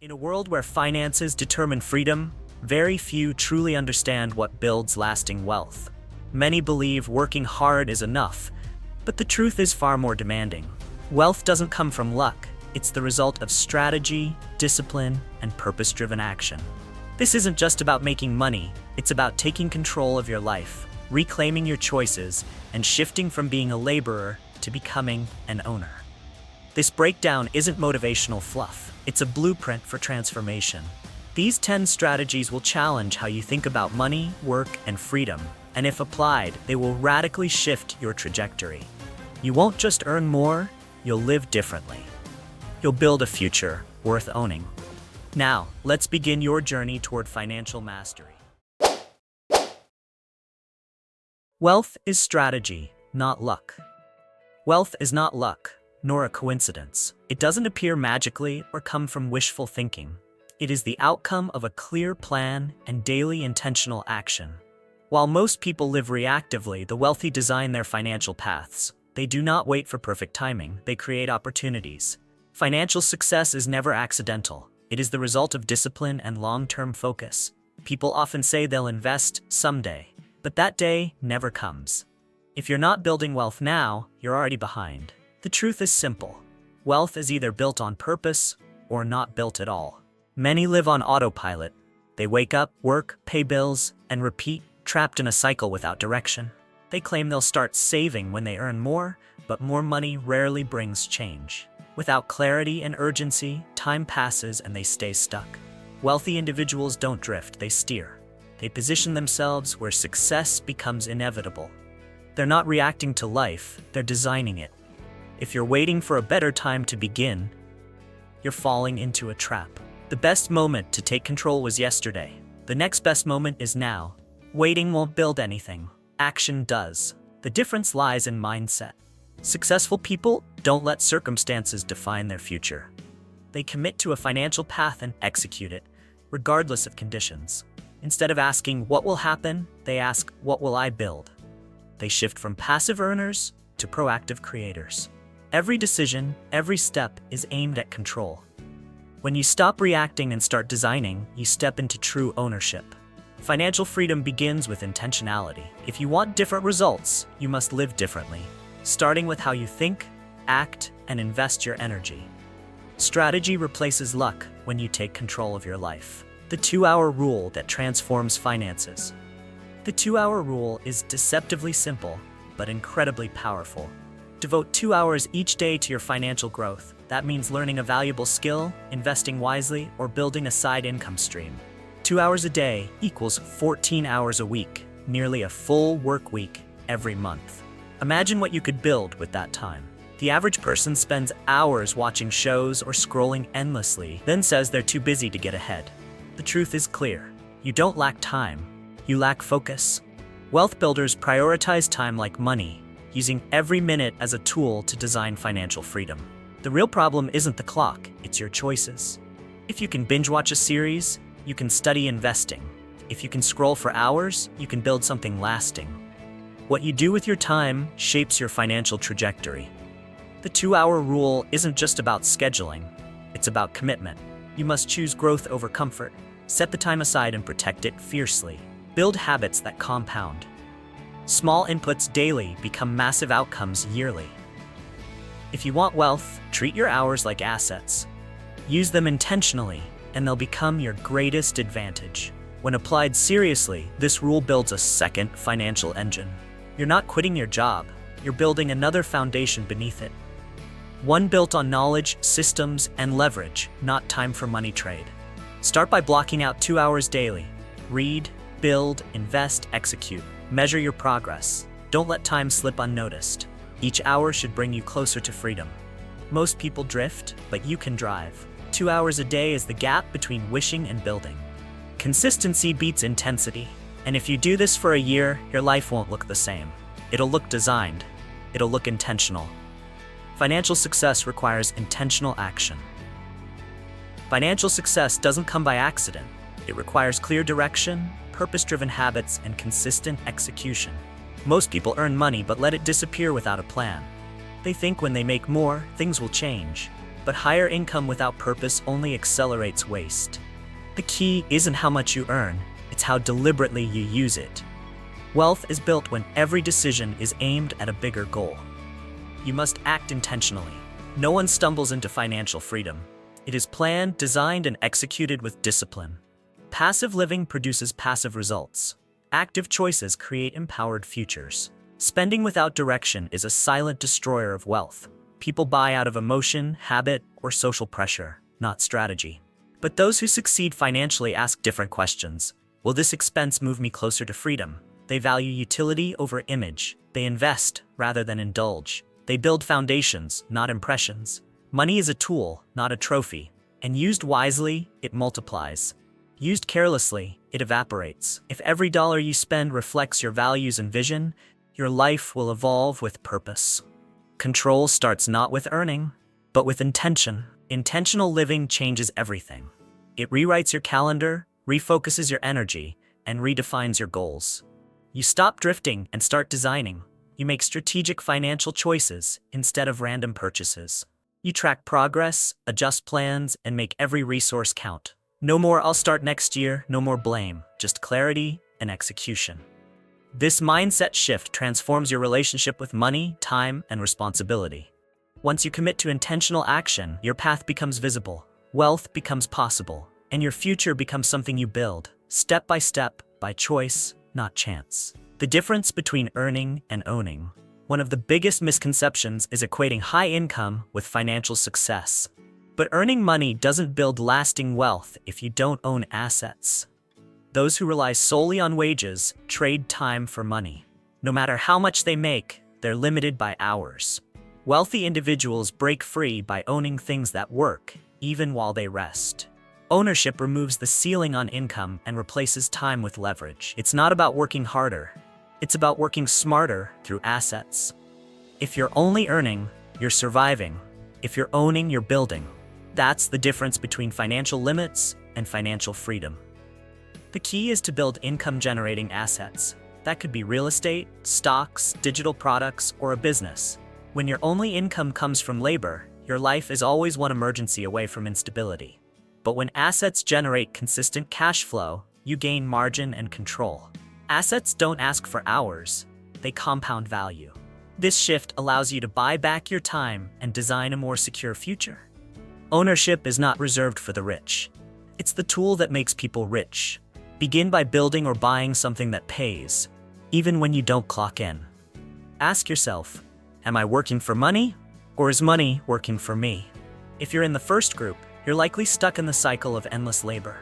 In a world where finances determine freedom, very few truly understand what builds lasting wealth. Many believe working hard is enough, but the truth is far more demanding. Wealth doesn't come from luck. It's the result of strategy, discipline, and purpose-driven action. This isn't just about making money, it's about taking control of your life, reclaiming your choices, and shifting from being a laborer to becoming an owner. This breakdown isn't motivational fluff, it's a blueprint for transformation. These 10 strategies will challenge how you think about money, work, and freedom, and if applied, they will radically shift your trajectory. You won't just earn more, you'll live differently. You'll build a future worth owning. Now, let's begin your journey toward financial mastery. Wealth is strategy, not luck. Wealth is not luck, nor a coincidence. It doesn't appear magically or come from wishful thinking. It is the outcome of a clear plan and daily intentional action. While most people live reactively, the wealthy design their financial paths. They do not wait for perfect timing, they create opportunities. Financial success is never accidental. It is the result of discipline and long-term focus. People often say they'll invest someday, but that day never comes. If you're not building wealth now, you're already behind. The truth is simple. Wealth is either built on purpose or not built at all. Many live on autopilot. They wake up, work, pay bills, and repeat, trapped in a cycle without direction. They claim they'll start saving when they earn more, but more money rarely brings change. Without clarity and urgency, time passes and they stay stuck. Wealthy individuals don't drift, they steer. They position themselves where success becomes inevitable. They're not reacting to life, they're designing it. If you're waiting for a better time to begin, you're falling into a trap. The best moment to take control was yesterday. The next best moment is now. Waiting won't build anything. Action does. The difference lies in mindset. Successful people don't let circumstances define their future. They commit to a financial path and execute it, regardless of conditions. Instead of asking what will happen, they ask what will I build? They shift from passive earners to proactive creators. Every decision, every step is aimed at control. When you stop reacting and start designing, you step into true ownership. Financial freedom begins with intentionality. If you want different results, you must live differently, starting with how you think, act, and invest your energy. Strategy replaces luck when you take control of your life. The 2-hour rule that transforms finances. The 2-hour rule is deceptively simple, but incredibly powerful. Devote 2 hours each day to your financial growth. That means learning a valuable skill, investing wisely, or building a side income stream. 2 hours a day equals 14 hours a week, nearly a full work week every month. Imagine what you could build with that time. The average person spends hours watching shows or scrolling endlessly, then says they're too busy to get ahead. The truth is clear. You don't lack time. You lack focus. Wealth builders prioritize time like money, using every minute as a tool to design financial freedom. The real problem isn't the clock, it's your choices. If you can binge watch a series, you can study investing. If you can scroll for hours, you can build something lasting. What you do with your time shapes your financial trajectory. The 2-hour rule isn't just about scheduling, it's about commitment. You must choose growth over comfort. Set the time aside and protect it fiercely. Build habits that compound. Small inputs daily become massive outcomes yearly. If you want wealth, treat your hours like assets. Use them intentionally, and they'll become your greatest advantage. When applied seriously, this rule builds a second financial engine. You're not quitting your job, you're building another foundation beneath it. One built on knowledge, systems, and leverage, not time for money trade. Start by blocking out 2 hours daily. Read, build, invest, execute. Measure your progress. Don't let time slip unnoticed. Each hour should bring you closer to freedom. Most people drift, but you can drive. 2 hours a day is the gap between wishing and building. Consistency beats intensity. And if you do this for a year, your life won't look the same. It'll look designed. It'll look intentional. Financial success requires intentional action. Financial success doesn't come by accident. It requires clear direction, purpose-driven habits, and consistent execution. Most people earn money but let it disappear without a plan. They think when they make more, things will change. but higher income without purpose only accelerates waste. The key isn't how much you earn, it's how deliberately you use it. Wealth is built when every decision is aimed at a bigger goal. You must act intentionally. No one stumbles into financial freedom. It is planned, designed, and executed with discipline. Passive living produces passive results. Active choices create empowered futures. Spending without direction is a silent destroyer of wealth. People buy out of emotion, habit, or social pressure, not strategy. But those who succeed financially ask different questions. Will this expense move me closer to freedom? They value utility over image. They invest rather than indulge. They build foundations, not impressions. Money is a tool, not a trophy. And used wisely, it multiplies. Used carelessly, it evaporates. If every dollar you spend reflects your values and vision, your life will evolve with purpose. Control starts not with earning, but with intention. Intentional living changes everything. It rewrites your calendar, refocuses your energy, and redefines your goals. You stop drifting and start designing. You make strategic financial choices instead of random purchases. You track progress, adjust plans, and make every resource count. No more "I'll start next year," no more blame, just clarity and execution. This mindset shift transforms your relationship with money, time, and responsibility. Once you commit to intentional action, your path becomes visible, wealth becomes possible, and your future becomes something you build, step, by choice, not chance. The difference between earning and owning. One of the biggest misconceptions is equating high income with financial success. But earning money doesn't build lasting wealth if you don't own assets. Those who rely solely on wages trade time for money. No matter how much they make, they're limited by hours. Wealthy individuals break free by owning things that work, even while they rest. Ownership removes the ceiling on income and replaces time with leverage. It's not about working harder. It's about working smarter through assets. If you're only earning, you're surviving. If you're owning, you're building. That's the difference between financial limits and financial freedom. The key is to build income-generating assets. That could be real estate, stocks, digital products, or a business. When your only income comes from labor, your life is always one emergency away from instability. But when assets generate consistent cash flow, you gain margin and control. Assets don't ask for hours, they compound value. This shift allows you to buy back your time and design a more secure future. Ownership is not reserved for the rich. It's the tool that makes people rich. Begin by building or buying something that pays, even when you don't clock in. Ask yourself, am I working for money, or is money working for me? If you're in the first group, you're likely stuck in the cycle of endless labor.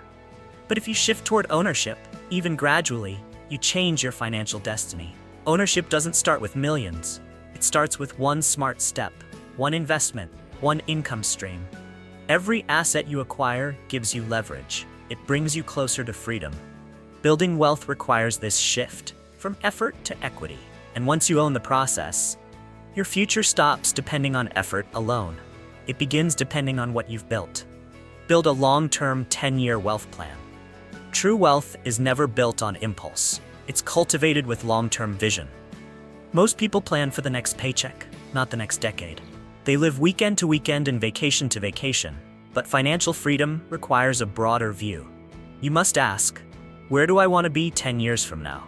But if you shift toward ownership, even gradually, you change your financial destiny. Ownership doesn't start with millions. It starts with one smart step, one investment, one income stream. Every asset you acquire gives you leverage. It brings you closer to freedom. Building wealth requires this shift, from effort to equity. And once you own the process, your future stops depending on effort alone. It begins depending on what you've built. Build a long-term 10-year wealth plan. True wealth is never built on impulse. It's cultivated with long-term vision. Most people plan for the next paycheck, not the next decade. They live weekend to weekend and vacation to vacation, but financial freedom requires a broader view. You must ask, where do I want to be 10 years from now?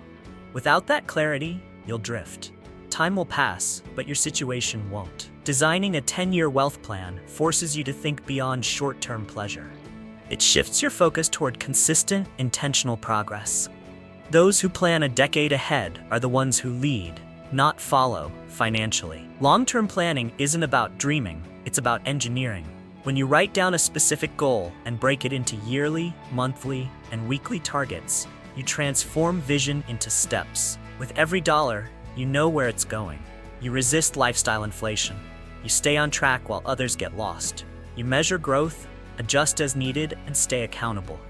Without that clarity, you'll drift. Time will pass, but your situation won't. Designing a 10-year wealth plan forces you to think beyond short-term pleasure. It shifts your focus toward consistent, intentional progress. Those who plan a decade ahead are the ones who lead, not follow, financially. Long-term planning isn't about dreaming, it's about engineering. When you write down a specific goal and break it into yearly, monthly, and weekly targets, you transform vision into steps. With every dollar, you know where it's going. You resist lifestyle inflation. You stay on track while others get lost. You measure growth, adjust as needed, and stay accountable.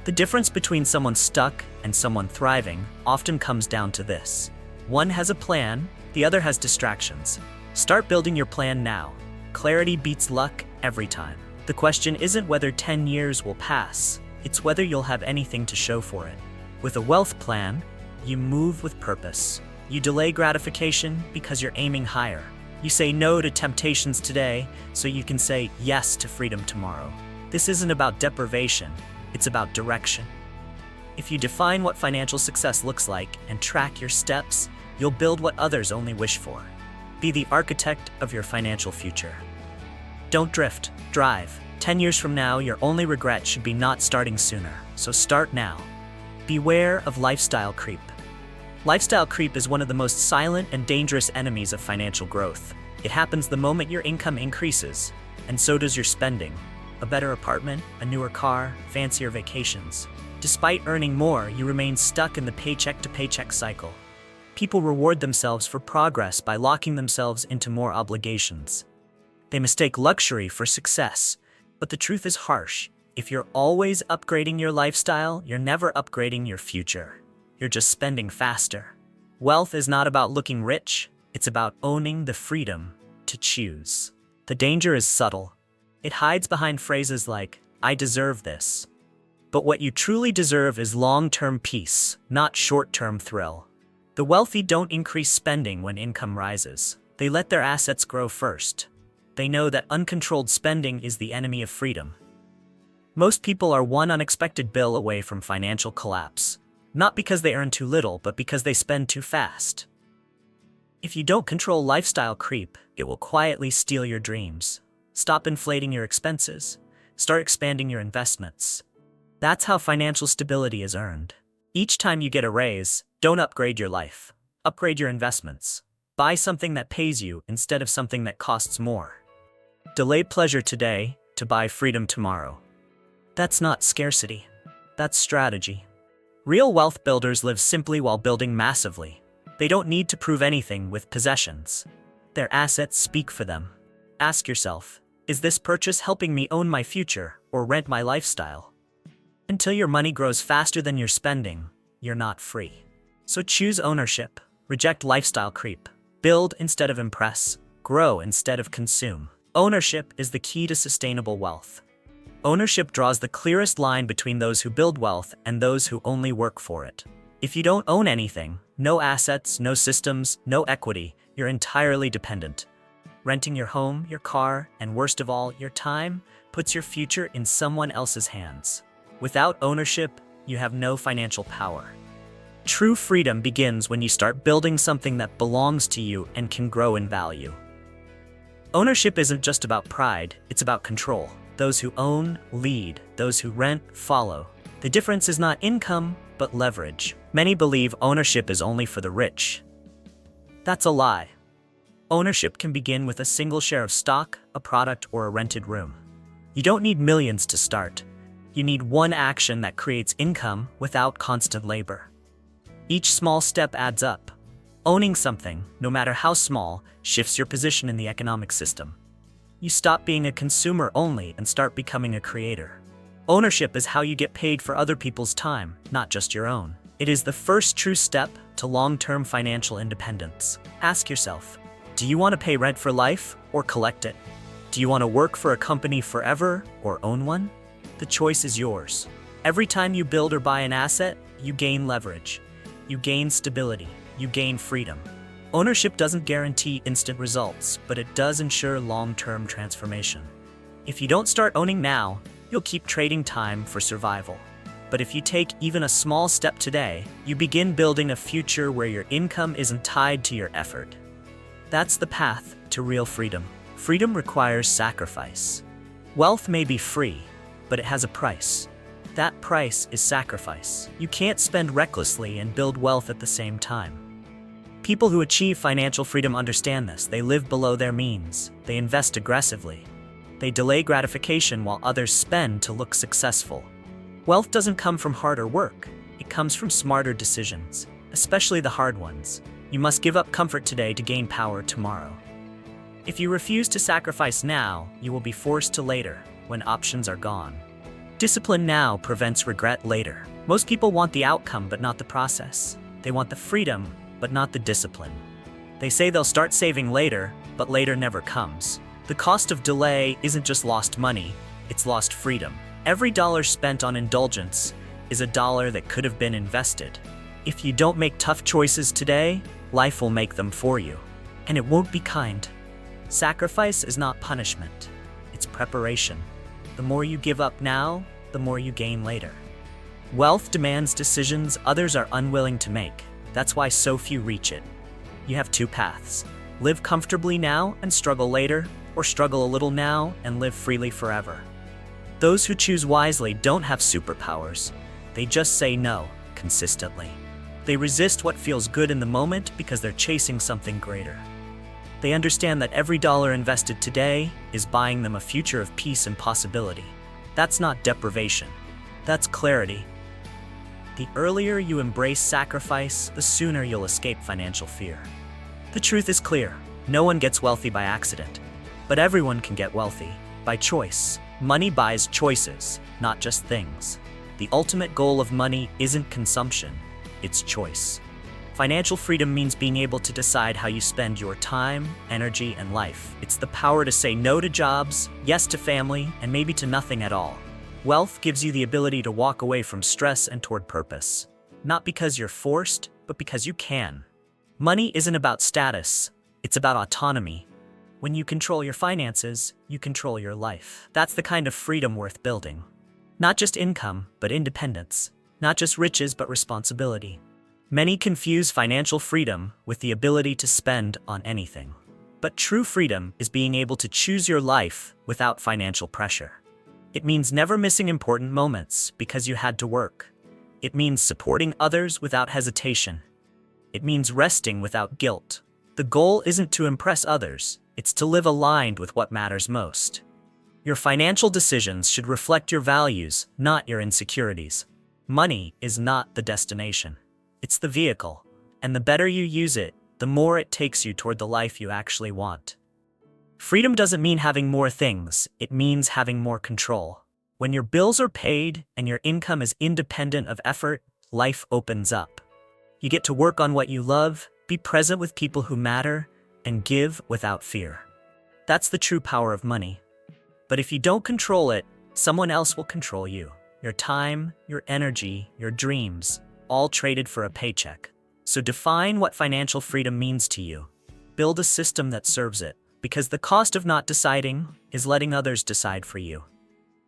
The difference between someone stuck and someone thriving often comes down to this. One has a plan, the other has distractions. Start building your plan now. Clarity beats luck every time. The question isn't whether 10 years will pass, it's whether you'll have anything to show for it. With a wealth plan, you move with purpose. You delay gratification because you're aiming higher. You say no to temptations today so you can say yes to freedom tomorrow. This isn't about deprivation, it's about direction. If you define what financial success looks like and track your steps, you'll build what others only wish for. Be the architect of your financial future. Don't drift, drive. 10 years from now, your only regret should be not starting sooner, so start now. Beware of lifestyle creep. Lifestyle creep is one of the most silent and dangerous enemies of financial growth. It happens the moment your income increases, and so does your spending. A better apartment, a newer car, fancier vacations. Despite earning more, you remain stuck in the paycheck-to-paycheck cycle. People reward themselves for progress by locking themselves into more obligations. They mistake luxury for success, but the truth is harsh. If you're always upgrading your lifestyle, you're never upgrading your future. You're just spending faster. Wealth is not about looking rich, it's about owning the freedom to choose. The danger is subtle. It hides behind phrases like, "I deserve this." But what you truly deserve is long-term peace, not short-term thrill. The wealthy don't increase spending when income rises. They let their assets grow first. They know that uncontrolled spending is the enemy of freedom. Most people are one unexpected bill away from financial collapse. Not because they earn too little, but because they spend too fast. If you don't control lifestyle creep, it will quietly steal your dreams. Stop inflating your expenses. Start expanding your investments. That's how financial stability is earned. Each time you get a raise, don't upgrade your life. Upgrade your investments. Buy something that pays you instead of something that costs more. Delay pleasure today to buy freedom tomorrow. That's not scarcity. That's strategy. Real wealth builders live simply while building massively. They don't need to prove anything with possessions. Their assets speak for them. Ask yourself, is this purchase helping me own my future or rent my lifestyle? Until your money grows faster than your spending, you're not free. So choose ownership, reject lifestyle creep, build instead of impress, grow instead of consume. Ownership is the key to sustainable wealth. Ownership draws the clearest line between those who build wealth and those who only work for it. If you don't own anything, no assets, no systems, no equity, you're entirely dependent. Renting your home, your car, and worst of all, your time, puts your future in someone else's hands. Without ownership, you have no financial power. True freedom begins when you start building something that belongs to you and can grow in value. Ownership isn't just about pride, it's about control. Those who own, lead. Those who rent, follow. The difference is not income, but leverage. Many believe ownership is only for the rich. That's a lie. Ownership can begin with a single share of stock, a product, or a rented room. You don't need millions to start. You need one action that creates income without constant labor. Each small step adds up. Owning something, no matter how small, shifts your position in the economic system. You stop being a consumer only and start becoming a creator. Ownership is how you get paid for other people's time, not just your own. It is the first true step to long-term financial independence. Ask yourself, do you want to pay rent for life or collect it? Do you want to work for a company forever or own one? The choice is yours. Every time you build or buy an asset, you gain leverage. You gain stability. You gain freedom. Ownership doesn't guarantee instant results, but it does ensure long-term transformation. If you don't start owning now, you'll keep trading time for survival. But if you take even a small step today, you begin building a future where your income isn't tied to your effort. That's the path to real freedom. Freedom requires sacrifice. Wealth may be free, but it has a price. That price is sacrifice. You can't spend recklessly and build wealth at the same time. People who achieve financial freedom understand this. They live below their means. They invest aggressively. They delay gratification while others spend to look successful. Wealth doesn't come from harder work. It comes from smarter decisions, especially the hard ones. You must give up comfort today to gain power tomorrow. If you refuse to sacrifice now, you will be forced to later, when options are gone. Discipline now prevents regret later. Most people want the outcome but not the process. They want the freedom but not the discipline. They say they'll start saving later, but later never comes. The cost of delay isn't just lost money, it's lost freedom. Every dollar spent on indulgence is a dollar that could have been invested. If you don't make tough choices today, life will make them for you. And it won't be kind. Sacrifice is not punishment, it's preparation. The more you give up now, the more you gain later. Wealth demands decisions others are unwilling to make. That's why so few reach it. You have two paths. Live comfortably now and struggle later, or struggle a little now and live freely forever. Those who choose wisely don't have superpowers. They just say no, consistently. They resist what feels good in the moment because they're chasing something greater. They understand that every dollar invested today is buying them a future of peace and possibility. That's not deprivation. That's clarity. The earlier you embrace sacrifice, the sooner you'll escape financial fear. The truth is clear. No one gets wealthy by accident, but everyone can get wealthy by choice. Money buys choices, not just things. The ultimate goal of money isn't consumption, it's choice. Financial freedom means being able to decide how you spend your time, energy, and life. It's the power to say no to jobs, yes to family, and maybe to nothing at all. Wealth gives you the ability to walk away from stress and toward purpose. Not because you're forced, but because you can. Money isn't about status, it's about autonomy. When you control your finances, you control your life. That's the kind of freedom worth building. Not just income, but independence. Not just riches, but responsibility. Many confuse financial freedom with the ability to spend on anything. But true freedom is being able to choose your life without financial pressure. It means never missing important moments because you had to work. It means supporting others without hesitation. It means resting without guilt. The goal isn't to impress others, it's to live aligned with what matters most. Your financial decisions should reflect your values, not your insecurities. Money is not the destination. It's the vehicle, and the better you use it, the more it takes you toward the life you actually want. Freedom doesn't mean having more things, it means having more control. When your bills are paid and your income is independent of effort, life opens up. You get to work on what you love, be present with people who matter, and give without fear. That's the true power of money. But if you don't control it, someone else will control you. Your time, your energy, your dreams, all traded for a paycheck. So define what financial freedom means to you. Build a system that serves it, because the cost of not deciding is letting others decide for you.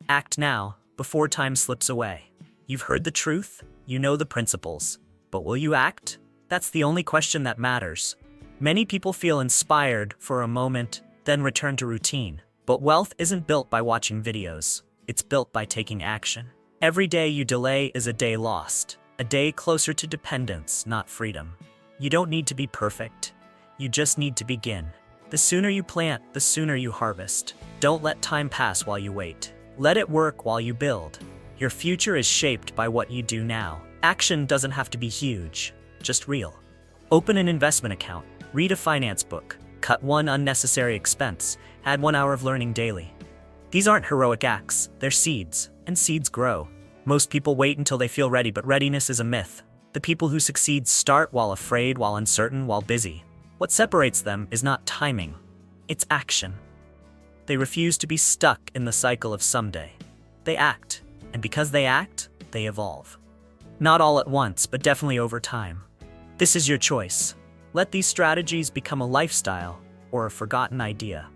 Act now, before time slips away. You've heard the truth, you know the principles, but will you act? That's the only question that matters. Many people feel inspired for a moment, then return to routine. But wealth isn't built by watching videos. It's built by taking action. Every day you delay is a day lost. A day closer to dependence, not freedom. You don't need to be perfect. You just need to begin. The sooner you plant, the sooner you harvest. Don't let time pass while you wait. Let it work while you build. Your future is shaped by what you do now. Action doesn't have to be huge, just real. Open an investment account, read a finance book, cut one unnecessary expense, add 1 hour of learning daily. These aren't heroic acts, they're seeds, and seeds grow. Most people wait until they feel ready, but readiness is a myth. The people who succeed start while afraid, while uncertain, while busy. What separates them is not timing, it's action. They refuse to be stuck in the cycle of someday. They act, and because they act, they evolve. Not all at once, but definitely over time. This is your choice. Let these strategies become a lifestyle or a forgotten idea.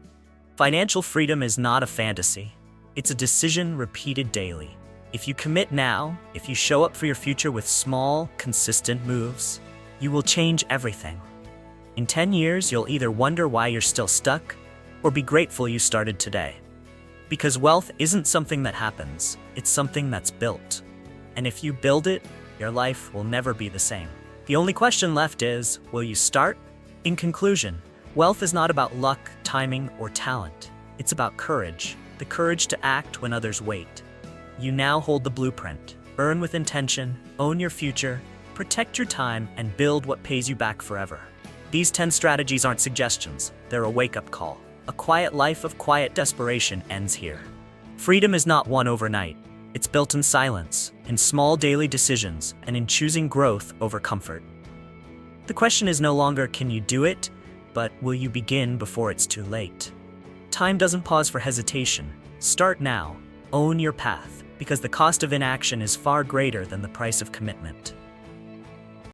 Financial freedom is not a fantasy. It's a decision repeated daily. If you commit now, if you show up for your future with small, consistent moves, you will change everything. In 10 years, you'll either wonder why you're still stuck or be grateful you started today. Because wealth isn't something that happens, it's something that's built. And if you build it, your life will never be the same. The only question left is, will you start? In conclusion, wealth is not about luck, timing, or talent. It's about courage, the courage to act when others wait. You now hold the blueprint. Earn with intention, own your future, protect your time, and build what pays you back forever. These 10 strategies aren't suggestions, they're a wake-up call. A quiet life of quiet desperation ends here. Freedom is not won overnight. It's built in silence, in small daily decisions, and in choosing growth over comfort. The question is no longer can you do it, but will you begin before it's too late? Time doesn't pause for hesitation. Start now. Own your path, because the cost of inaction is far greater than the price of commitment.